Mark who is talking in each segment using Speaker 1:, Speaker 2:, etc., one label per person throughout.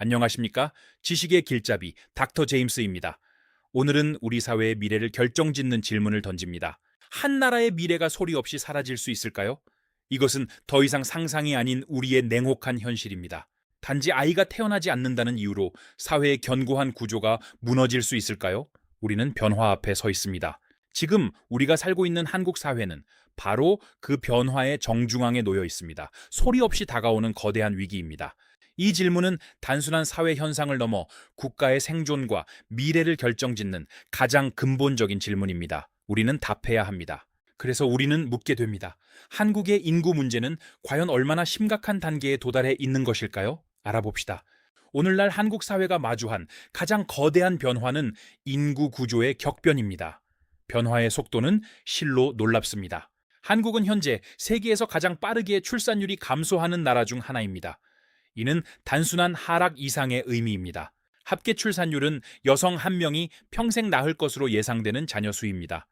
Speaker 1: 안녕하십니까? 지식의 길잡이 닥터 제임스입니다. 오늘은 우리 사회의 미래를 결정짓는 질문을 던집니다. 한 나라의 미래가 소리 없이 사라질 수 있을까요? 이것은 더 이상 상상이 아닌 우리의 냉혹한 현실입니다. 단지 아이가 태어나지 않는다는 이유로 사회의 견고한 구조가 무너질 수 있을까요? 우리는 변화 앞에 서 있습니다. 지금 우리가 살고 있는 한국 사회는 바로 그 변화의 정중앙에 놓여 있습니다. 소리 없이 다가오는 거대한 위기입니다. 이 질문은 단순한 사회 현상을 넘어 국가의 생존과 미래를 결정짓는 가장 근본적인 질문입니다. 우리는 답해야 합니다. 그래서 우리는 묻게 됩니다. 한국의 인구 문제는 과연 얼마나 심각한 단계에 도달해 있는 것일까요? 알아봅시다. 오늘날 한국 사회가 마주한 가장 거대한 변화는 인구 구조의 격변입니다. 변화의 속도는 실로 놀랍습니다. 한국은 현재 세계에서 가장 빠르게 출산율이 감소하는 나라 중 하나입니다. 이는 단순한 하락 이상의 의미입니다. 합계 출산율은 여성 한 명이 평생 낳을 것으로 예상되는 자녀 수입니다.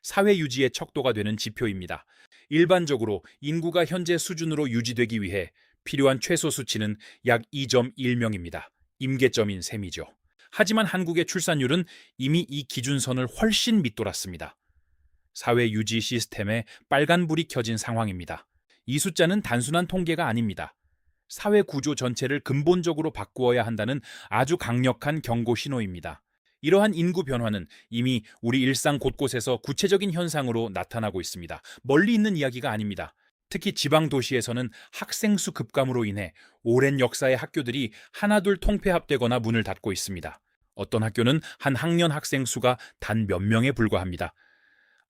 Speaker 1: 사회 유지의 척도가 되는 지표입니다. 일반적으로 인구가 현재 수준으로 유지되기 위해 필요한 최소 수치는 약 2.1명입니다. 임계점인 셈이죠. 하지만 한국의 출산율은 이미 이 기준선을 훨씬 밑돌았습니다. 사회 유지 시스템에 빨간불이 켜진 상황입니다. 이 숫자는 단순한 통계가 아닙니다. 사회 구조 전체를 근본적으로 바꾸어야 한다는 아주 강력한 경고 신호입니다. 이러한 인구 변화는 이미 우리 일상 곳곳에서 구체적인 현상으로 나타나고 있습니다. 멀리 있는 이야기가 아닙니다. 특히 지방 도시에서는 학생 수 급감으로 인해 오랜 역사의 학교들이 하나둘 통폐합되거나 문을 닫고 있습니다. 어떤 학교는 한 학년 학생 수가 단 몇 명에 불과합니다.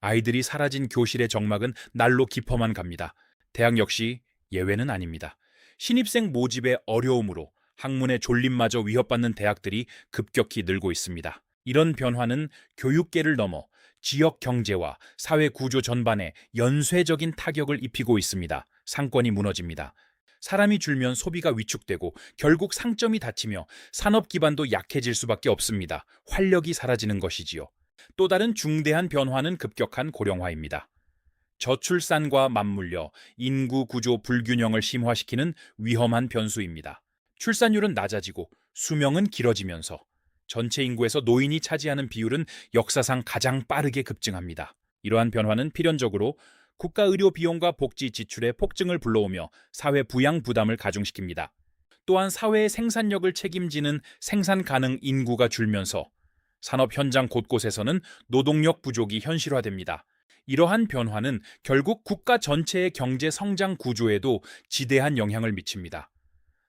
Speaker 1: 아이들이 사라진 교실의 정막은 날로 깊어만 갑니다. 대학 역시 예외는 아닙니다. 신입생 모집의 어려움으로 학문의 존립마저 위협받는 대학들이 급격히 늘고 있습니다. 이런 변화는 교육계를 넘어 지역 경제와 사회 구조 전반에 연쇄적인 타격을 입히고 있습니다. 상권이 무너집니다. 사람이 줄면 소비가 위축되고 결국 상점이 닫히며 산업 기반도 약해질 수밖에 없습니다. 활력이 사라지는 것이지요. 또 다른 중대한 변화는 급격한 고령화입니다. 저출산과 맞물려 인구 구조 불균형을 심화시키는 위험한 변수입니다. 출산율은 낮아지고 수명은 길어지면서 전체 인구에서 노인이 차지하는 비율은 역사상 가장 빠르게 급증합니다. 이러한 변화는 필연적으로 국가 의료 비용과 복지 지출의 폭증을 불러오며 사회 부양 부담을 가중시킵니다. 또한 사회의 생산력을 책임지는 생산 가능 인구가 줄면서 산업 현장 곳곳에서는 노동력 부족이 현실화됩니다. 이러한 변화는 결국 국가 전체의 경제 성장 구조에도 지대한 영향을 미칩니다.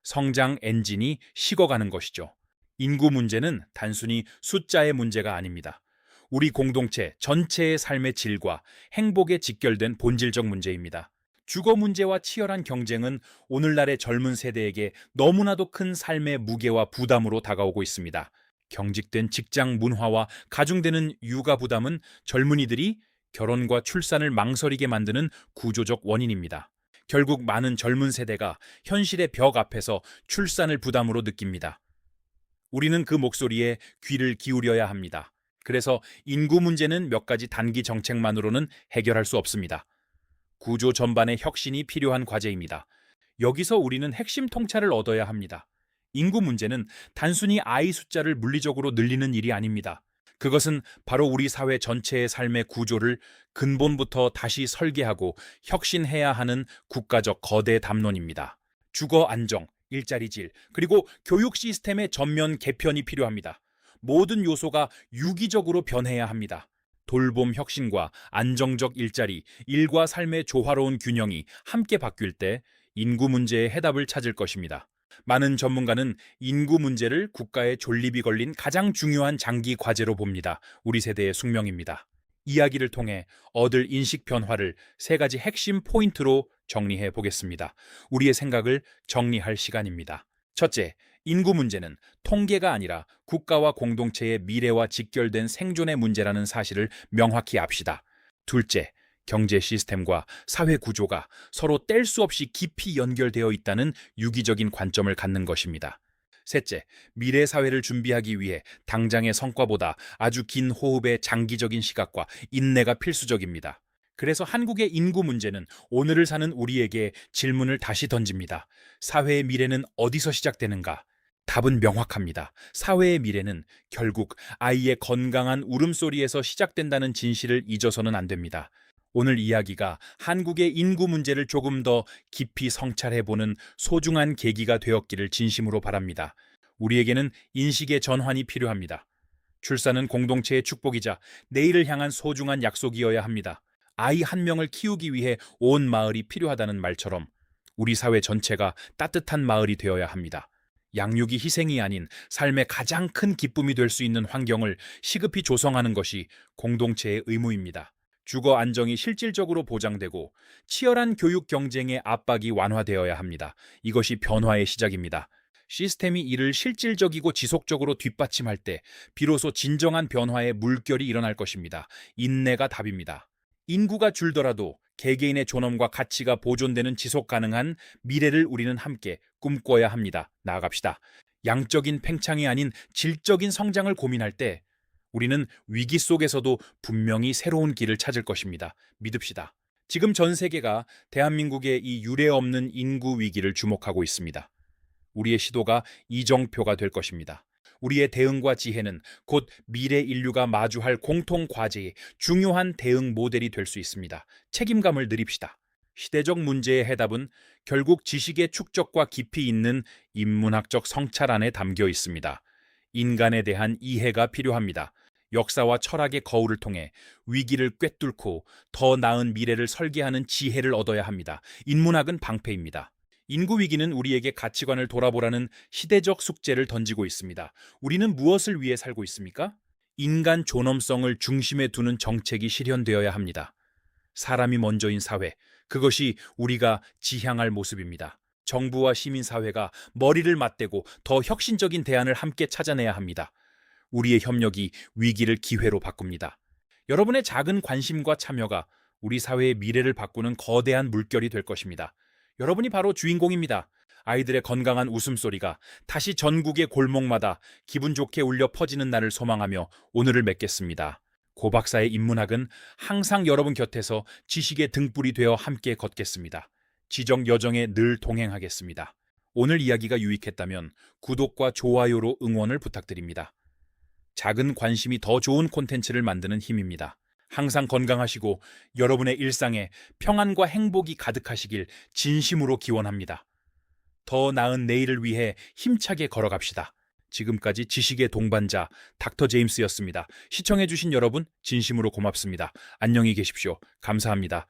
Speaker 1: 성장 엔진이 식어가는 것이죠. 인구 문제는 단순히 숫자의 문제가 아닙니다. 우리 공동체 전체의 삶의 질과 행복에 직결된 본질적 문제입니다. 주거 문제와 치열한 경쟁은 오늘날의 젊은 세대에게 너무나도 큰 삶의 무게와 부담으로 다가오고 있습니다. 경직된 직장 문화와 가중되는 육아 부담은 젊은이들이 결혼과 출산을 망설이게 만드는 구조적 원인입니다. 결국 많은 젊은 세대가 현실의 벽 앞에서 출산을 부담으로 느낍니다. 우리는 그 목소리에 귀를 기울여야 합니다. 그래서 인구 문제는 몇 가지 단기 정책만으로는 해결할 수 없습니다. 구조 전반의 혁신이 필요한 과제입니다. 여기서 우리는 핵심 통찰을 얻어야 합니다. 인구 문제는 단순히 아이 숫자를 물리적으로 늘리는 일이 아닙니다. 그것은 바로 우리 사회 전체의 삶의 구조를 근본부터 다시 설계하고 혁신해야 하는 국가적 거대 담론입니다. 주거 안정, 일자리 질, 그리고 교육 시스템의 전면 개편이 필요합니다. 모든 요소가 유기적으로 변해야 합니다. 돌봄 혁신과 안정적 일자리, 일과 삶의 조화로운 균형이 함께 바뀔 때 인구 문제의 해답을 찾을 것입니다. 많은 전문가는 인구 문제를 국가의 존립이 걸린 가장 중요한 장기 과제로 봅니다. 우리 세대의 숙명입니다. 이야기를 통해 얻을 인식 변화를 세 가지 핵심 포인트로 정리해 보겠습니다. 우리의 생각을 정리할 시간입니다. 첫째, 인구 문제는 통계가 아니라 국가와 공동체의 미래와 직결된 생존의 문제라는 사실을 명확히 압시다. 둘째, 경제 시스템과 사회 구조가 서로 뗄 수 없이 깊이 연결되어 있다는 유기적인 관점을 갖는 것입니다. 셋째, 미래 사회를 준비하기 위해 당장의 성과보다 아주 긴 호흡의 장기적인 시각과 인내가 필수적입니다. 그래서 한국의 인구 문제는 오늘을 사는 우리에게 질문을 다시 던집니다. 사회의 미래는 어디서 시작되는가? 답은 명확합니다. 사회의 미래는 결국 아이의 건강한 울음소리에서 시작된다는 진실을 잊어서는 안 됩니다. 오늘 이야기가 한국의 인구 문제를 조금 더 깊이 성찰해보는 소중한 계기가 되었기를 진심으로 바랍니다. 우리에게는 인식의 전환이 필요합니다. 출산은 공동체의 축복이자 내일을 향한 소중한 약속이어야 합니다. 아이 한 명을 키우기 위해 온 마을이 필요하다는 말처럼 우리 사회 전체가 따뜻한 마을이 되어야 합니다. 양육이 희생이 아닌 삶의 가장 큰 기쁨이 될 수 있는 환경을 시급히 조성하는 것이 공동체의 의무입니다. 주거 안정이 실질적으로 보장되고 치열한 교육 경쟁의 압박이 완화되어야 합니다. 이것이 변화의 시작입니다. 시스템이 이를 실질적이고 지속적으로 뒷받침할 때 비로소 진정한 변화의 물결이 일어날 것입니다. 인내가 답입니다. 인구가 줄더라도 개개인의 존엄과 가치가 보존되는 지속 가능한 미래를 우리는 함께 꿈꿔야 합니다. 나아갑시다. 양적인 팽창이 아닌 질적인 성장을 고민할 때 우리는 위기 속에서도 분명히 새로운 길을 찾을 것입니다. 믿읍시다. 지금 전 세계가 대한민국의 이 유례없는 인구 위기를 주목하고 있습니다. 우리의 시도가 이정표가 될 것입니다. 우리의 대응과 지혜는 곧 미래 인류가 마주할 공통 과제의 중요한 대응 모델이 될 수 있습니다. 책임감을 느립시다. 시대적 문제의 해답은 결국 지식의 축적과 깊이 있는 인문학적 성찰 안에 담겨 있습니다. 인간에 대한 이해가 필요합니다. 역사와 철학의 거울을 통해 위기를 꿰뚫고 더 나은 미래를 설계하는 지혜를 얻어야 합니다. 인문학은 방패입니다. 인구 위기는 우리에게 가치관을 돌아보라는 시대적 숙제를 던지고 있습니다. 우리는 무엇을 위해 살고 있습니까? 인간 존엄성을 중심에 두는 정책이 실현되어야 합니다. 사람이 먼저인 사회, 그것이 우리가 지향할 모습입니다. 정부와 시민사회가 머리를 맞대고 더 혁신적인 대안을 함께 찾아내야 합니다. 우리의 협력이 위기를 기회로 바꿉니다. 여러분의 작은 관심과 참여가 우리 사회의 미래를 바꾸는 거대한 물결이 될 것입니다. 여러분이 바로 주인공입니다. 아이들의 건강한 웃음소리가 다시 전국의 골목마다 기분 좋게 울려 퍼지는 날을 소망하며 오늘을 맺겠습니다. 고 박사의 인문학은 항상 여러분 곁에서 지식의 등불이 되어 함께 걷겠습니다. 지적 여정에 늘 동행하겠습니다. 오늘 이야기가 유익했다면 구독과 좋아요로 응원을 부탁드립니다. 작은 관심이 더 좋은 콘텐츠를 만드는 힘입니다. 항상 건강하시고 여러분의 일상에 평안과 행복이 가득하시길 진심으로 기원합니다. 더 나은 내일을 위해 힘차게 걸어갑시다. 지금까지 지식의 동반자 닥터 제임스였습니다. 시청해주신 여러분 진심으로 고맙습니다. 안녕히 계십시오. 감사합니다.